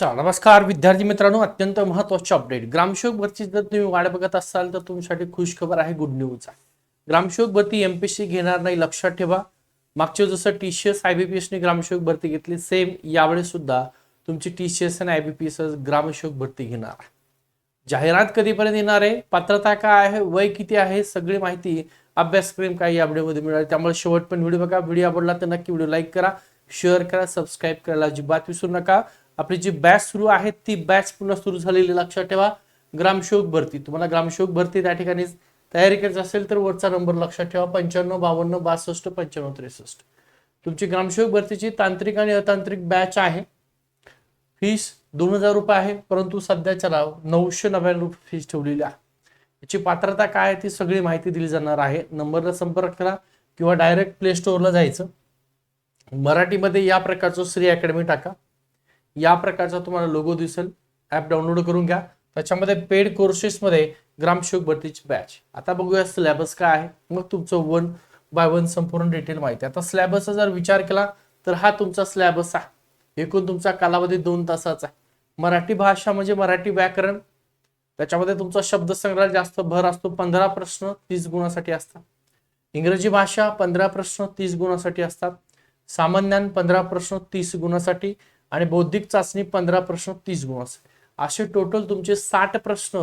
नमस्कार विद्यार्थी मित्रांनो, अत्यंत महत्त्वाचे अपडेट. ग्रामसेवक भरती जर तुम्ही वाट बघत असाल तर तुमच्यासाठी खुश खबर आहे, गुड न्यूज आहे. ग्रामसेवक भरती एमपीएससी घेणार नाही, लक्षात ठेवा. मागच्या जसं टीसीएस आयबीपीएस ने ग्रामसेवक भरती घेतली, सेम यावेळेस सुद्धा तुमची टीसीएस आणि आयबीपीएस ग्रामसेवक भरती घेणार. जाहिरात कधीपर्यंत येणार आहे, पात्रता काय आहे, वय किती आहे, सगळी माहिती अभ्यासक्रम काय या व्हिडिओमध्ये मिळाली. त्यामुळे शेवट पण व्हिडिओ बघा. व्हिडिओ आवडला तर नक्की व्हिडिओ लाईक करा, शेअर करा, सबस्क्राईब करायला अजिबात विसरू नका. आपली जी बॅच सुरू आहे ती बॅच पुन्हा सुरू झालेली, लक्षात ठेवा. ग्रामसेवक भरती, तुम्हाला ग्रामसेवक भरती त्या ठिकाणी तयारी करायची असेल तर वरचा नंबर लक्षात ठेवा, 9552625563. तुमची ग्रामसेवक भरतीची तांत्रिक आणि अतांत्रिक बॅच आहे. फीस 2000 रुपये आहे, परंतु सध्याच्या 999 रुपये फीस ठेवलेली आहे. याची पात्रता काय आहे ती सगळी माहिती दिली जाणार आहे. नंबरला संपर्क करा किंवा डायरेक्ट प्ले स्टोअरला जायचं. मराठीमध्ये या प्रकारचं श्री अकॅडमी टाका, या प्रकारचा तुम्हाला लोगो दिसेल. ऍप डाउनलोड करून घ्या. त्याच्यामध्ये पेड कोर्सेसमध्ये ग्रामसेवक भरतीची बॅच. आता बघूया सिलेबस काय आहे, मग तुमचं 1 बाय 1 संपूर्ण डिटेल माहिती. आता सिलेबसचा जर विचार केला तर हा तुमचा सिलेबस आहे. एकूण तुमचा कालावधी 2 तासाचा आहे. मराठी भाषा म्हणजे मराठी व्याकरण, त्याच्यामध्ये तुमचा शब्दसंग्रह जास्त भर असतो. 15 प्रश्न 30 गुणासाठी असतात. इंग्रजी भाषा 15 प्रश्न 30 गुणासाठी असतात. सामान्य 15 प्रश्न 30 गुणासाठी आणि बौद्धिक चाचणी 15 प्रश्न 30 गुणासाठी. असे टोटल तुमचे 60 प्रश्न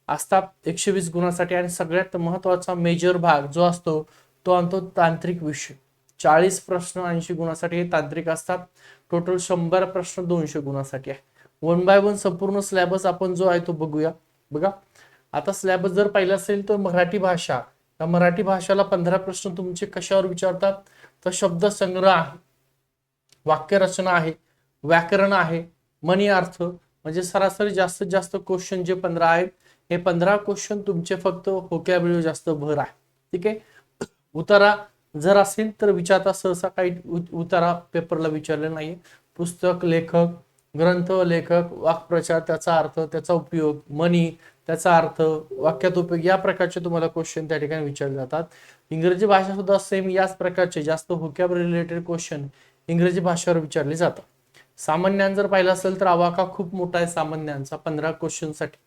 असतात 120 गुणासाठी. आणि सगळ्यात महत्वाचा मेजर भाग जो असतो तो आणतो तांत्रिक विषय. 40 प्रश्न 80 गुणासाठी हे तांत्रिक असतात. टोटल 100 प्रश्न 200 गुणासाठी आहे. 1 बाय 1 संपूर्ण सिलेबस आपण जो आहे तो बघूया. बघा, आता सिलेबस जर पाहिलं असेल तर मराठी भाषा, त्या मराठी भाषेला 15 प्रश्न तुमचे कशावर विचारतात तर शब्दसंग्रह आहे, वाक्यरचना आहे, व्याकरण आहे, मनी अर्थ, म्हणजे सरासरी जास्तीत जास्त क्वेश्चन जे 15 आहेत हे 15 क्वेश्चन तुमचे फक्त व्होकॅब्युलरी जास्त भर आहे. ठीक आहे. उतारा जर असेल तर विचारता सहसा काही उतारा पेपरला विचारले नाही. पुस्तक, लेखक, ग्रंथ, लेखक, वाक्प्रचार, त्याचा अर्थ, त्याचा उपयोग, मनी, त्याचा अर्थ, वाक्यात उपयोग, या प्रकारचे तुम्हाला क्वेश्चन त्या ठिकाणी विचारले जातात. इंग्रजी भाषा सुद्धा सेम याच प्रकारचे जास्त व्होकॅब्युलरी रिलेटेड क्वेश्चन इंग्रजी भाषेवर विचारले जातात. सामान्यां जर पाहिलं असेल तर आवाका खूप मोठा आहे सामान्यांचा 15 क्वेश्चन साठी.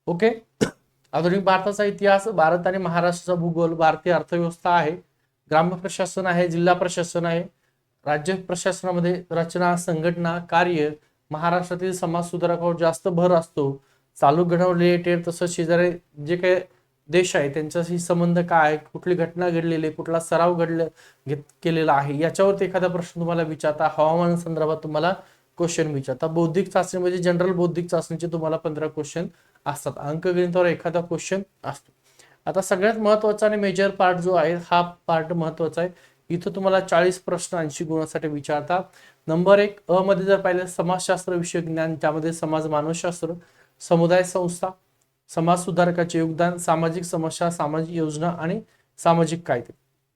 ओके. आधुनिक भारताचा इतिहास, भारत आणि महाराष्ट्राचा भूगोल, भारतीय अर्थव्यवस्था आहे, ग्राम प्रशासन आहे, जिल्हा प्रशासन आहे, राज्य प्रशासनामध्ये रचना, संघटना, कार्य, महाराष्ट्रातील समाज सुधारकावर जास्त भर असतो. चालू घडामोडी रिलेटेड, तसंच शेजारी जे काही देश आहे त्यांच्याशी संबंध काय, कुठली घटना घडलेली, कुठला सराव केलेला आहे, याच्यावरती एखादा प्रश्न तुम्हाला विचारता. हवामान संदर्भात तुम्हाला क्वेश्चन विचारता. बौद्धिक चाचणी म्हणजे जनरल बौद्धिक चाचणीचे तुम्हाला 15 क्वेश्चन असतात. अंकगणितावर एखादा क्वेश्चन असतो. आता सगळ्यात महत्वाचा आणि मेजर पार्ट जो आहे हा पार्ट महत्वाचा आहे. इथं तुम्हाला 40 प्रश्न 80 गुणांसाठी विचारतात. नंबर 1 अ मध्ये जर पाहिलं समाजशास्त्र विषय ज्ञान, त्यामध्ये समाज मानवशास्त्र, समुदाय संस्था, समाज सुधारकाचे योगदान, सामाजिक समस्या, सामाजिक योजना आणि सामाजिक कायदे.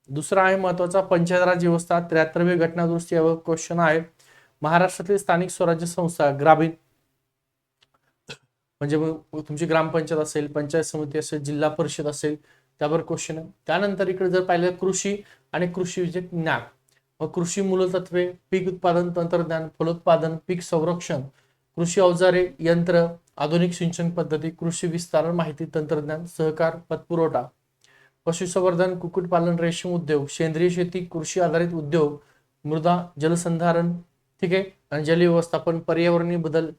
दुसरा आहे महत्वाचा पंचायत राज व्यवस्था, 73वी घटना दुरुस्ती यावर क्वेश्चन आहे. महाराष्ट्रातील स्थानिक स्वराज्य संस्था, ग्रामीण म्हणजे तुमची ग्रामपंचायत असेल, पंचायत समिती असेल, जिल्हा परिषद असेल, त्यावर क्वेश्चन आहे. त्यानंतर इकडे जर पाहिलं कृषी आणि कृषी विषयक ज्ञान, मग कृषी मूलतत्वे, पीक उत्पादन तंत्रज्ञान, फलोत्पादन, पीक संरक्षण, कृषी अवजारे, यंत्र, आधुनिक सिंचन पद्धती, कृषी विस्तारण, माहिती तंत्रज्ञान, सहकार, पतपुरवठा, पशुसंवर्धन, कुक्कुटपालन, रेशीम उद्योग, सेंद्रिय शेती, कृषी आधारित उद्योग, मृदा जलसंधारण, ठीक आहे, आणि जल व्यवस्थापन, पर्यावरणीय बदल.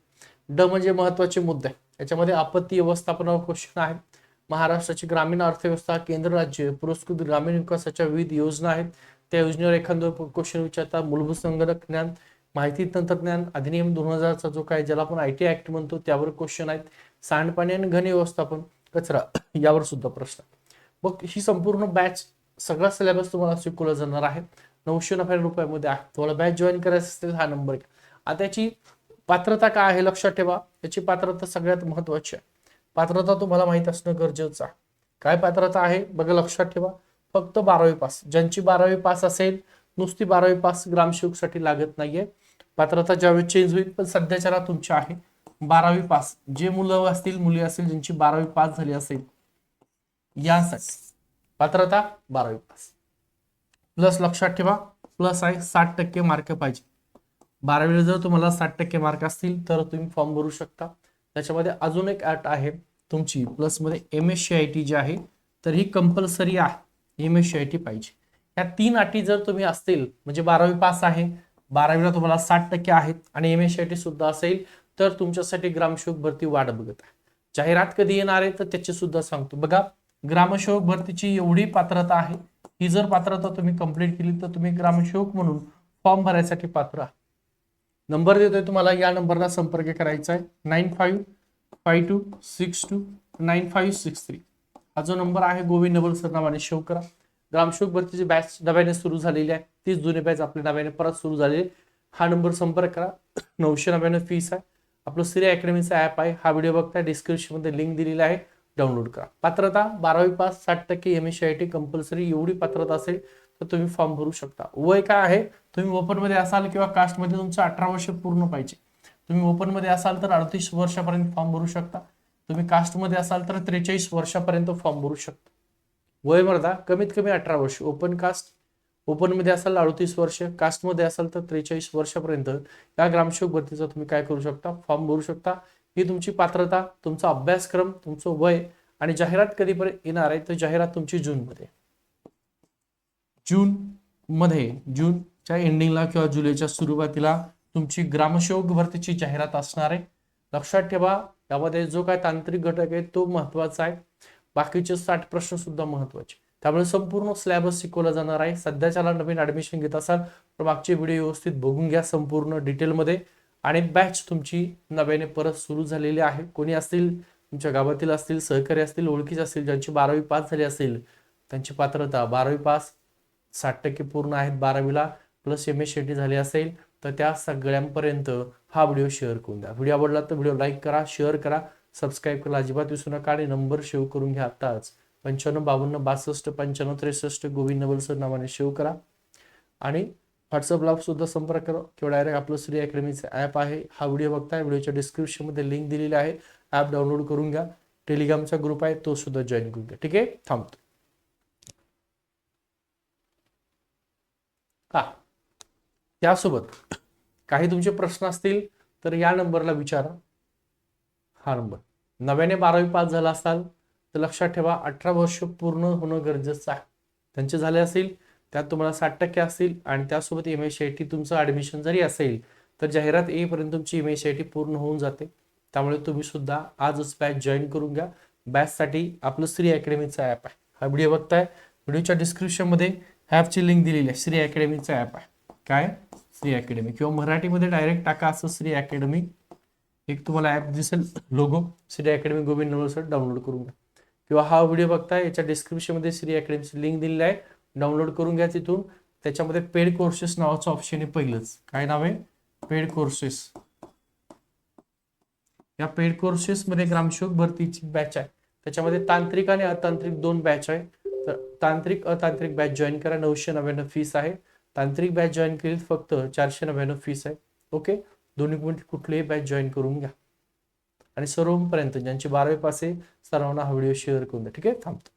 ड म्हणजे महत्वाचे मुद्दे, याच्यामध्ये आपत्ती व्यवस्थापनावर क्वेश्चन आहे. महाराष्ट्राची ग्रामीण अर्थव्यवस्था, केंद्र राज्य पुरस्कृत ग्रामीण विकासाच्या विविध योजना आहेत, त्या योजनेवर एखादं क्वेश्चन विचारतात. मूलभूत संगणक ज्ञान, माहिती तंत्रज्ञान अधिनियम 2000चा जो काय ज्याला आपण IT ऍक्ट म्हणतो त्यावर क्वेश्चन आहेत. सांडपाणी आणि घन व्यवस्थापन, कचरा, यावर सुद्धा प्रश्न. मग ही संपूर्ण बॅच, सगळा सिलेबस तुम्हाला शिकवला जाणार आहे. 999 रुपयामध्ये आहे. तुम्हाला बॅच जॉईन करायचं असेल हा नंबर घ्या. आता याची पात्रता काय आहे लक्षात ठेवा. याची पात्रता सगळ्यात महत्वाची आहे. पात्रता तुम्हाला माहित असणं गरजेचं आहे. काय पात्रता आहे बघा, लक्षात ठेवा. फक्त 12वी पास, ज्यांची 12वी पास असेल, नुसती 12वी पास ग्रामसेवक साठी लागत नाहीये. पात्रता ज्यावेळी चेंज होईल, पण सध्याच्याला तुमची आहे 12वी पास. जे मुलं असतील, मुली असतील, ज्यांची 12वी पास झाली असेल, यासाठी पात्रता 12वी पास. प्लस लक्षात ठेवा, प्लस आहे 60% मार्क पाहिजे. 12वीला जर तुम्हाला 60% मार्क असतील तर तुम्ही फॉर्म भरू शकता. त्याच्यामध्ये अजून एक अट आहे तुमची प्लसमध्ये MSCIT जी आहे तर ही कंपल्सरी आहे, MSCIT पाहिजे. या 3 अटी जर तुम्ही असतील म्हणजे 12वी पास आहे, 12वीला तुम्हाला 60% आहेत आणि MSCIT सुद्धा असेल तर तुमच्यासाठी ग्रामसेवक भरती वाट बघत आहे. जाहिरात कधी येणार आहे तर त्याची सुद्धा सांगतो. बघा, ग्रामसेवक भरतीची एवढी पात्रता आहे, ही जर पात्रता तुम्ही कंप्लीट केली तर तुम्ही ग्रामसेवक म्हणून फॉर्म भरायसाठी पात्र आहात. नंबर देतोय तुम्हाला, या नंबरला संपर्क करायचा आहे 9552629563. हा जो नंबर आहे गोविंद नवल सर नावाने सेव्ह करा. ग्रामसेवक भरतीची बॅच नव्याने सुरू झालेली आहे, तीच जुनी बॅच आपल्या नव्याने परत सुरू झालेली. हा नंबर संपर्क करा. 999 फीस आहे. आपलं श्री अकॅडमीचा ऍप आहे, हा व्हिडिओ बघताय डिस्क्रिप्शन मध्ये लिंक दिलेली आहे, डाउनलोड करा. पात्रता 12वी पास, 60% MSCIT कंपल्सरी, एवढी पात्रता असेल तर तुम्ही फॉर्म भरू शकता. वय काय आहे, तुम्ही ओपन मध्ये असाल किंवा कास्ट मध्ये तुमचं 18 वर्ष पूर्ण पाहिजे. तुम्ही ओपन मध्ये असाल तर 38 वर्षापर्यंत फॉर्म भरू शकता. तुम्ही कास्ट मध्ये असाल तर 43 वर्षापर्यंत फॉर्म भरू शकता. वय मर्दा कमीत कमी 18 वर्ष. ओपन कास्ट, ओपन मध्ये असाल 38 वर्ष, कास्ट मध्ये असाल तर 43 वर्षापर्यंत या ग्रामसेवक भरतीचा तुम्ही काय करू शकता, फॉर्म भरू शकता. ही तुमची पात्रता, तुमचा अभ्यासक्रम, तुमचं वय आणि जाहिरात कधीपर्यंत येणार आहे तर जाहिरात तुमची जूनच्या एंडिंगला किंवा जुलैच्या सुरुवातीला तुमची ग्रामसेवक भरतीची जाहिरात असणार आहे. लक्षात ठेवा, यामध्ये जो काय तांत्रिक घटक आहे तो महत्वाचा आहे, बाकीचे 60 प्रश्न सुद्धा महत्वाचे. त्यामुळे संपूर्ण सिलेबस शिकवला जाणार आहे. सध्याच्याला नवीन ऍडमिशन घेत असाल तर मागचे व्हिडिओ व्यवस्थित बघून घ्या संपूर्ण डिटेलमध्ये. आणि बॅच तुमची नव्याने परत सुरू झालेली आहे. कोणी असतील तुमच्या गावातील असतील, सहकारी असतील, ओळखीचे असतील, ज्यांची 12वी पास झाली असेल त्यांची पात्रता 12वी पास, 60% पूर्ण आहेत 12वीला, प्लस MSCIT झाली असेल तर त्या सगळ्यांपर्यंत हा व्हिडिओ शेअर करून द्या. व्हिडिओ आवडला तर व्हिडिओ लाईक करा, शेअर करा, सबस्क्राईब करायला अजिबात विसरू नका आणि नंबर सेव्ह करून घ्या आताच. 9552629563 गोविंद नवल सर नावाने सेव्ह करा. आणि व्हॉट्सअपला सुद्धा संपर्क करा किंवा डायरेक्ट आपलं श्री अकॅडमीचं ॲप आहे, हा व्हिडिओ बघताय, व्हिडिओच्या डिस्क्रिप्शनमध्ये लिंक दिलेली आहे, ॲप डाउनलोड करून घ्या. टेलिग्रामचा ग्रुप आहे तो सुद्धा जॉईन करून घ्या. ठीक आहे, थांबतो. त्यासोबत काही तुमचे प्रश्न असतील तर या नंबरला विचारा. हा नंबर, नव्याने 12वी पास झाला असाल तर लक्षात ठेवा 18 वर्ष पूर्ण होणं गरजेचं आहे. त्यांचे झाले असेल त्यात तुम्हाला 60% असतील आणि त्यासोबत MSCIT तुमचं ऍडमिशन जरी असेल तर जाहिरात येईपर्यंत तुमची MSCIT पूर्ण होऊन जाते. त्यामुळे तुम्ही सुद्धा आजच बॅच जॉईन करून घ्या. बॅचसाठी आपलं श्री अकॅडमीचा ॲप आहे, हा व्हिडिओ बघताय, व्हिडिओच्या डिस्क्रिप्शनमध्ये ॲपची लिंक दिलेली आहे. श्री अकॅडमीचा ॲप आहे, काय श्री अकॅडमी, किंवा मराठीमध्ये डायरेक्ट टाका असं श्री अकॅडमी, एक तुम्हाला ॲप दिसेल लोगो, श्री अकॅडमी गोविंद नवल सर, डाउनलोड करून घ्या. किंवा हा व्हिडिओ बघताय याच्या डिस्क्रिप्शनमध्ये श्री अकॅडमीची लिंक दिलेली आहे, डाउनलोड करून घ्या तिथून. त्याच्यामध्ये पेड कोर्सेस नावाचं ऑप्शन आहे पहिलंच. काय नाव आहे, पेड कोर्सेस. या पेड कोर्सेस मध्ये ग्रामसेवक भरतीची बॅच आहे, त्याच्यामध्ये तांत्रिक आणि अतांत्रिक 2 बॅच आहे. तर तांत्रिक अतांत्रिक बॅच जॉईन करा, 999 फीस आहे. तांत्रिक बॅच जॉईन केली फक्त 499 फीस आहे. ओके, दोन्ही कुठलेही बॅच जॉईन करून घ्या. आणि सर्वपर्यंत ज्यांची 12वी पास आहे सर्वांना हा व्हिडिओ शेअर करून द्या. ठीक आहे, थांबतो.